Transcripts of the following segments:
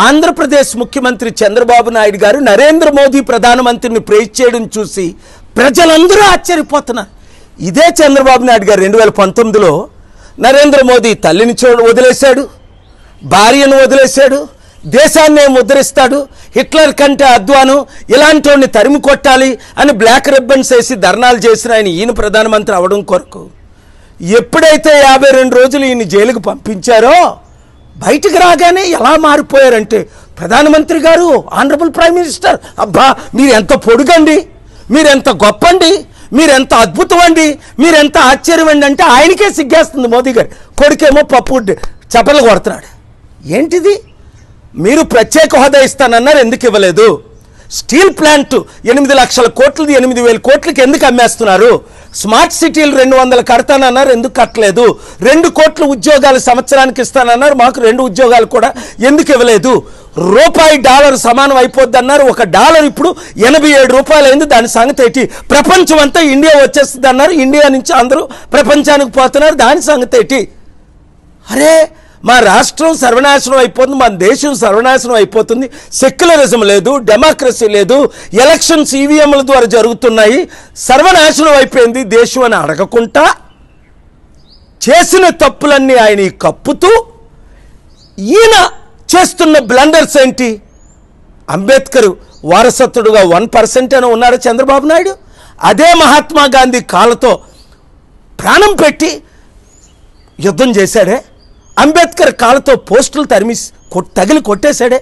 ఆంధ్రప్రదేశ్ ముఖ్యమంత్రి చంద్రబాబు నాయుడు గారు నరేంద్ర మోదీ ప్రధానమంత్రిని ప్రేజ్ చేయడం చూసి ప్రజలందరూ ఆశ్చర్యపోతున్నారు. ఇదే చంద్రబాబు నాయుడు గారు 2019లో నరేంద్ర మోదీ తల్లిని వదిలేశాడు, భార్యను వదిలేశాడు, దేశాన్నే ముద్రిస్తాడు, హిట్లర్ కంటే అద్వాను ఇలాంటి వాడిని తరిమి కొట్టాలి అని బ్లాక్ రిబ్బన్స్ వేసి ధర్నాలు చేసిన ఈయన ప్రధానమంత్రి అవడం కొరకు ఎప్పుడైతే 52 రోజులు ఈయన జైలుకు పంపించారో బయటికి రాగానే ఎలా మారిపోయారంటే ప్రధానమంత్రి గారు, ఆనరబుల్ ప్రైమ్ మినిస్టర్, అబ్బా మీరు ఎంత పొడుగండి, మీరెంత గొప్పండి, మీరెంత అద్భుతం అండి, మీరెంత ఆశ్చర్యం అండి అంటే ఆయనకే సిగ్గేస్తుంది. మోదీ గారు కొడుకేమో పప్పు చపలు కొడుతున్నాడు. ఏంటిది? మీరు ప్రత్యేక హోదా ఇస్తానన్నారు, ఎందుకు ఇవ్వలేదు? స్టీల్ ప్లాంట్ 8 లక్షల కోట్లది 8,000 కోట్లకి ఎందుకు అమ్మేస్తున్నారు? స్మార్ట్ సిటీలు 200 కడతానన్నారు, ఎందుకు కట్టలేదు? 2 కోట్ల ఉద్యోగాలు సంవత్సరానికి ఇస్తానన్నారు, మాకు 2 ఉద్యోగాలు కూడా ఎందుకు ఇవ్వలేదు? రూపాయి డాలర్ సమానం అయిపోద్ది అన్నారు, $1 ఇప్పుడు 87 రూపాయలు అయింది, దాని సంగతి ఏంటి? ప్రపంచం అంతా ఇండియా వచ్చేస్తుంది అన్నారు, ఇండియా నుంచి అందరూ ప్రపంచానికి పోతున్నారు, దాని సంగతి ఏంటి? అరే మా రాష్ట్రం సర్వనాశనం అయిపోతుంది, మన దేశం సర్వనాశనం అయిపోతుంది, సెక్యులరిజం లేదు, డెమోక్రసీ లేదు, ఎలక్షన్స్ ఈవీఎంల ద్వారా జరుగుతున్నాయి, సర్వనాశనం అయిపోయింది దేశం అని అడగకుండా చేసిన తప్పులన్నీ ఆయన కప్పుతూ ఈయన చేస్తున్న బ్లండర్స్ ఏంటి? అంబేద్కర్ వారసత్వుడుగా 1% అని ఉన్నాడు చంద్రబాబు నాయుడు. అదే మహాత్మా గాంధీ కాళ్ళతో ప్రాణం పెట్టి యుద్ధం చేశాడే, అంబేద్కర్ కాళ్ళతో పోస్టులు తగిలి కొట్టేశాడే.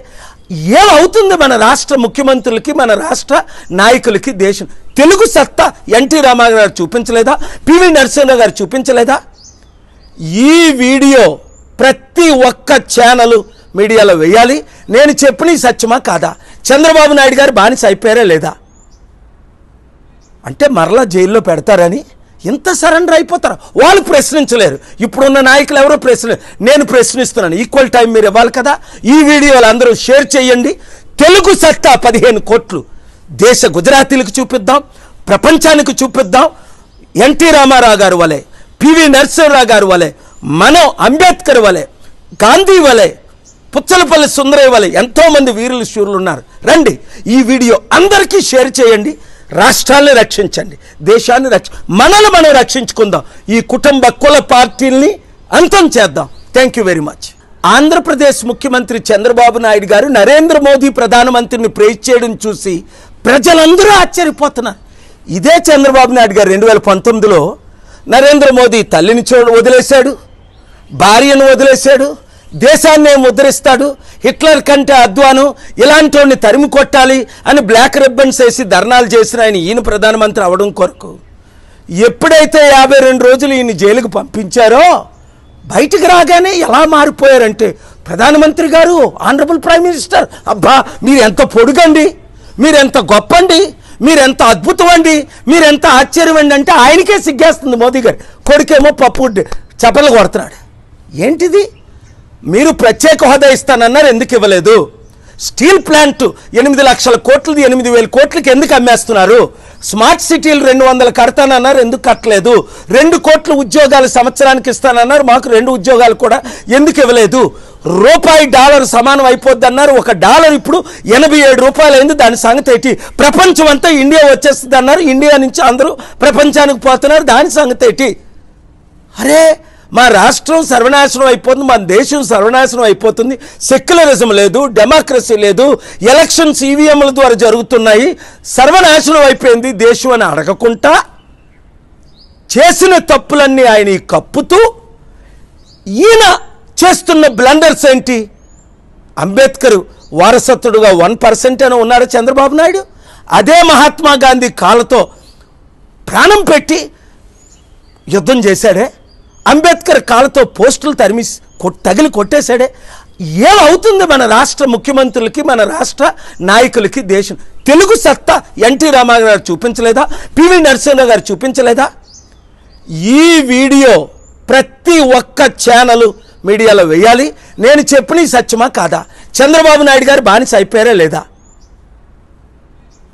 ఏమవుతుంది మన రాష్ట్ర ముఖ్యమంత్రులకి, మన రాష్ట్ర నాయకులకి? దేశం తెలుగు సత్తా ఎన్టీ రామారావు గారు చూపించలేదా? పివి నరసింహరావు గారు చూపించలేదా? ఈ వీడియో ప్రతి ఒక్క ఛానల్ మీడియాలో వేయాలి. నేను చెప్పిన సత్యమా కాదా? చంద్రబాబు నాయుడు గారు బానిస అయిపోయారా లేదా? అంటే మరలా జైల్లో పెడతారని ఇంత సరెండర్ అయిపోతారు? వాళ్ళు ప్రశ్నించలేరు. ఇప్పుడున్న నాయకులు ఎవరో నేను ప్రశ్నిస్తున్నాను. ఈక్వల్ టైం మీరు ఇవ్వాలి కదా. ఈ వీడియోలు అందరూ షేర్ చేయండి. తెలుగు సత్తా 15 కోట్లు దేశ గుజరాతీలకు చూపిద్దాం, ప్రపంచానికి చూపిద్దాం. ఎన్టీ రామారావు గారు వలె, పివి నరసింహరావు గారు వలె, మనం అంబేద్కర్ వలె, గాంధీ వలె, పుచ్చలపల్లి సుందరయ్య వలె ఎంతోమంది వీరులు శూరులు ఉన్నారు. రండి, ఈ వీడియో అందరికీ షేర్ చేయండి. రాష్ట్రాన్ని రక్షించండి, దేశాన్ని మనల్ని మనం రక్షించుకుందాం. ఈ కుటుంబ కుల పార్టీల్ని అంతం చేద్దాం. Thank you very much. Andhra Pradesh ముఖ్యమంత్రి చంద్రబాబు నాయుడు గారు నరేంద్ర మోదీ ప్రధానమంత్రిని ప్రేజ్ చేయడం చూసి ప్రజలందరూ ఆశ్చర్యపోతున్నారు. ఇదే చంద్రబాబు నాయుడు గారు 2019లో నరేంద్ర మోదీ తల్లిని వదిలేశాడు, భార్యను వదిలేశాడు, దేశాన్నే ముద్రిస్తాడు, హిట్లర్ కంటే అద్వాను ఇలాంటి వాడిని తరిమి కొట్టాలి అని బ్లాక్ రిబ్బన్స్ వేసి ధర్నాలు చేసిన ఈయన ప్రధానమంత్రి అవడం కొరకు ఎప్పుడైతే 52 రోజులు ఈయన జైలుకు పంపించారో బయటికి రాగానే ఎలా మారిపోయారంటే ప్రధానమంత్రి గారు, ఆనరబుల్ ప్రైమ్ మినిస్టర్, అబ్బా మీరు ఎంత పొడుగండి, మీరెంత గొప్పండి, మీరెంత అద్భుతం అండి, మీరెంత ఆశ్చర్యం అండి అంటే ఆయనకే సిగ్గేస్తుంది. మోదీ గారు కొడుకేమో పప్పు చపలు కొడుతున్నాడు. ఏంటిది? మీరు ప్రత్యేక హోదా ఇస్తానన్నారు, ఎందుకు ఇవ్వలేదు? స్టీల్ ప్లాంట్ 8 లక్షల కోట్లది 8,000 కోట్లకి ఎందుకు అమ్మేస్తున్నారు? స్మార్ట్ సిటీలు 200 కడతానన్నారు, ఎందుకు కట్టలేదు? 2 కోట్ల ఉద్యోగాలు సంవత్సరానికి ఇస్తానన్నారు, మాకు 2 ఉద్యోగాలు కూడా ఎందుకు ఇవ్వలేదు? రూపాయి డాలర్ సమానం అయిపోద్ది అన్నారు, $1 ఇప్పుడు 87 రూపాయలు అయింది, దాని సంగతి ఏంటి? ప్రపంచం అంతా ఇండియా వచ్చేస్తుంది అన్నారు, ఇండియా నుంచి అందరూ ప్రపంచానికి పోతున్నారు, దాని సంగతి ఏంటి? అరే మా రాష్ట్రం సర్వనాశనం అయిపోతుంది, మన దేశం సర్వనాశనం అయిపోతుంది, సెక్యులరిజం లేదు, డెమోక్రసీ లేదు, ఎలక్షన్స్ ఈవీఎంల ద్వారా జరుగుతున్నాయి, సర్వనాశనం అయిపోయింది దేశం అని అడగకుండా చేసిన తప్పులన్నీ ఆయన కప్పుతూ ఈయన చేస్తున్న బ్లండర్స్ ఏంటి? అంబేద్కర్ వారసత్వుడుగా 1% అని ఉన్నాడు చంద్రబాబు నాయుడు. అదే మహాత్మా గాంధీ కాళ్ళతో ప్రాణం పెట్టి యుద్ధం చేశాడే, అంబేద్కర్ కాళ్ళతో పోస్టులు తగిలి కొట్టేశాడే. ఏమవుతుంది మన రాష్ట్ర ముఖ్యమంత్రులకి, మన రాష్ట్ర నాయకులకి? దేశం తెలుగు సత్తా ఎన్టీ రామారావు గారు చూపించలేదా? పివి నరసింహరావు గారు చూపించలేదా? ఈ వీడియో ప్రతి ఒక్క ఛానల్ మీడియాలో వేయాలి. నేను చెప్పిన సత్యమా కాదా? చంద్రబాబు నాయుడు గారు బానిస అయిపోయారా లేదా?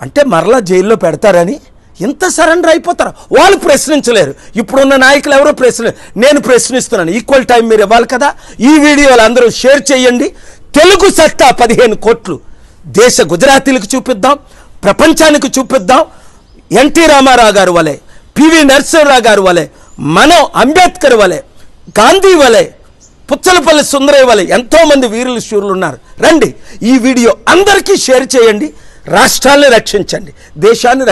అంటే మరలా జైల్లో పెడతారని ఇంత సరెండర్ అయిపోతారు? వాళ్ళు ప్రశ్నించలేరు. ఇప్పుడున్న నాయకులు ఎవరో నేను ప్రశ్నిస్తున్నాను. ఈక్వల్ టైం మీరు ఇవ్వాలి కదా. ఈ వీడియోలు అందరూ షేర్ చేయండి. తెలుగు సత్తా 15 కోట్లు దేశ గుజరాతీలకు చూపిద్దాం, ప్రపంచానికి చూపిద్దాం. ఎన్టీ రామారావు గారు వలె, పివి నరసింహరావు గారు వలె, మనం అంబేద్కర్ వలె, గాంధీ వలె, పుచ్చలపల్లి సుందరయ్య వలె ఎంతోమంది వీరులు శూరులు ఉన్నారు. రండి, ఈ వీడియో అందరికీ షేర్ చేయండి. రాష్ట్రాన్ని రక్షించండి, దేశాన్ని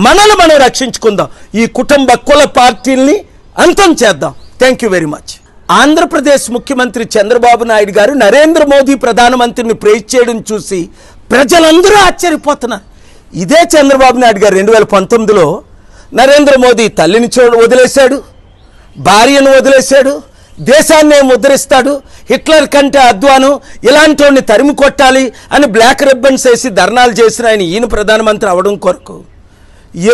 మనల్ని మనం రక్షించుకుందాం. ఈ కుటుంబ కుల పార్టీల్ని అంతం చేద్దాం. Thank you very much. Andhra Pradesh ముఖ్యమంత్రి చంద్రబాబు నాయుడు గారు నరేంద్ర మోదీ ప్రధానమంత్రిని ప్రేజ్ చేయడం చూసి ప్రజలందరూ ఆశ్చర్యపోతున్నారు. ఇదే చంద్రబాబు నాయుడు గారు 2019లో నరేంద్ర మోదీ తల్లిని వదిలేశాడు, భార్యను వదిలేశాడు, దేశాన్ని ముద్రిస్తాడు, హిట్లర్ కంటే అద్వాను, ఇలాంటి వాడిని తరిమి కొట్టాలి అని బ్లాక్ రిబ్బన్స్ వేసి ధర్నాలు చేసిన ఈయన ప్రధానమంత్రి అవడం కొరకు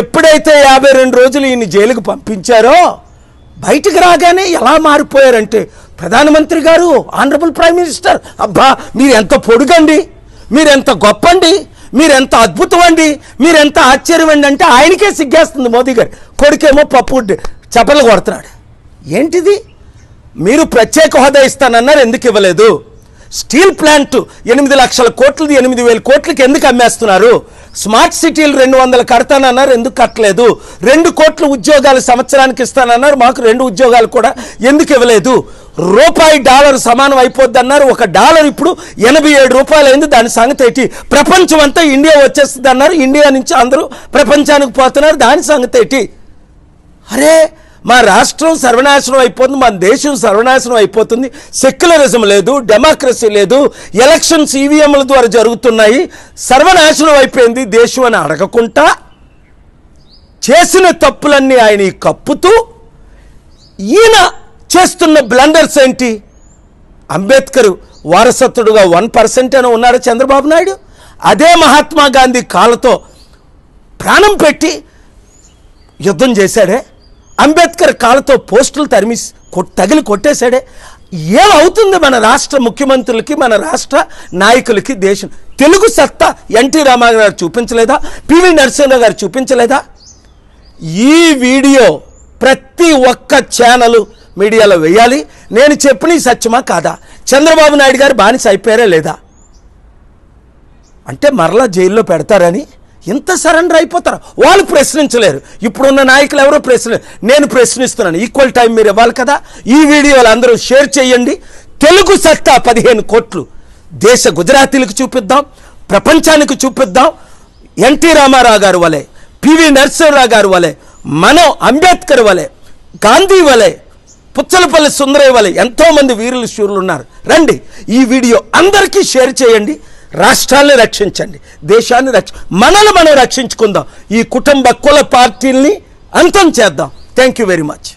ఎప్పుడైతే 52 రోజులు ఈయన జైలుకు పంపించారో బయటికి రాగానే ఎలా మారిపోయారంటే, ప్రధానమంత్రి గారు, ఆనరబుల్ ప్రైమ్ మినిస్టర్, అబ్బా మీరు ఎంత పొడుగండి, మీరెంత గొప్పండి, మీరెంత అద్భుతం అండి, మీరెంత ఆశ్చర్యం అండి అంటే ఆయనకే సిగ్గేస్తుంది. మోదీ గారు కొడుకేమో పప్పు చపలు కొడుతున్నాడు. ఏంటిది? మీరు ప్రత్యేక హోదా ఇస్తానన్నారు, ఎందుకు ఇవ్వలేదు? స్టీల్ ప్లాంట్ 8 లక్షల కోట్లది 8,000 కోట్లకి ఎందుకు అమ్మేస్తున్నారు? స్మార్ట్ సిటీలు 200 కడతానన్నారు, ఎందుకు కట్టలేదు? 2 కోట్ల ఉద్యోగాలు సంవత్సరానికి ఇస్తానన్నారు, మాకు 2 ఉద్యోగాలు కూడా ఎందుకు ఇవ్వలేదు? రూపాయి డాలర్ సమానం అయిపోద్ది అన్నారు, $1 ఇప్పుడు 87 రూపాయలు అయింది, దాని సంగతి ఏంటి? ప్రపంచం అంతా ఇండియా వచ్చేస్తుంది అన్నారు, ఇండియా నుంచి అందరూ ప్రపంచానికి పోతున్నారు, దాని సంగతి ఏంటి? అరే మా రాష్ట్రం సర్వనాశనం అయిపోతుంది, మన దేశం సర్వనాశనం అయిపోతుంది, సెక్యులరిజం లేదు, డెమోక్రసీ లేదు, ఎలక్షన్స్ ఈవీఎంల ద్వారా జరుగుతున్నాయి, సర్వనాశనం అయిపోయింది దేశం అని అడగకుండా చేసిన తప్పులన్నీ ఆయన కప్పుతూ ఈయన చేస్తున్న బ్లండర్స్ ఏంటి? అంబేద్కర్ వారసత్వుడుగా 1% అని ఉన్నాడు చంద్రబాబు నాయుడు. అదే మహాత్మా గాంధీ కాళ్ళతో ప్రాణం పెట్టి యుద్ధం చేశాడే, అంబేద్కర్ కాళ్ళతో పోస్టులు తగిలి కొట్టేశాడే. ఏమవుతుంది మన రాష్ట్ర ముఖ్యమంత్రులకి, మన రాష్ట్ర నాయకులకి? దేశం తెలుగు సత్తా ఎన్టీ రామారావు గారు చూపించలేదా? పివి నరసింహరావు గారు చూపించలేదా? ఈ వీడియో ప్రతి ఒక్క ఛానల్ మీడియాలో వేయాలి. నేను చెప్పిన సత్యమా కాదా? చంద్రబాబు నాయుడు గారు బానిస అయిపోయారా లేదా? అంటే మరలా జైల్లో పెడతారని ఇంత సరెండర్ అయిపోతారు? వాళ్ళు ప్రశ్నించలేరు. ఇప్పుడున్న నాయకులు ఎవరో నేను ప్రశ్నిస్తున్నాను. ఈక్వల్ టైం మీరు ఇవ్వాలి కదా. ఈ వీడియోలు అందరూ షేర్ చేయండి. తెలుగు సత్తా 15 కోట్లు దేశ గుజరాతీలకు చూపిద్దాం, ప్రపంచానికి చూపిద్దాం. ఎన్టీ రామారావు గారు వలె, పివి నరసింహరావు గారు వలె, మనం అంబేద్కర్ వలె, గాంధీ వలె, పుచ్చలపల్లి సుందరయ్య వలె ఎంతోమంది వీరులు శూరులు ఉన్నారు. రండి, ఈ వీడియో అందరికీ షేర్ చేయండి. రాష్ట్రాన్ని రక్షించండి, దేశాన్ని మనల్ని మనం రక్షించుకుందాం. ఈ కుటుంబ కుల పార్టీల్ని అంతం చేద్దాం. Thank you very much.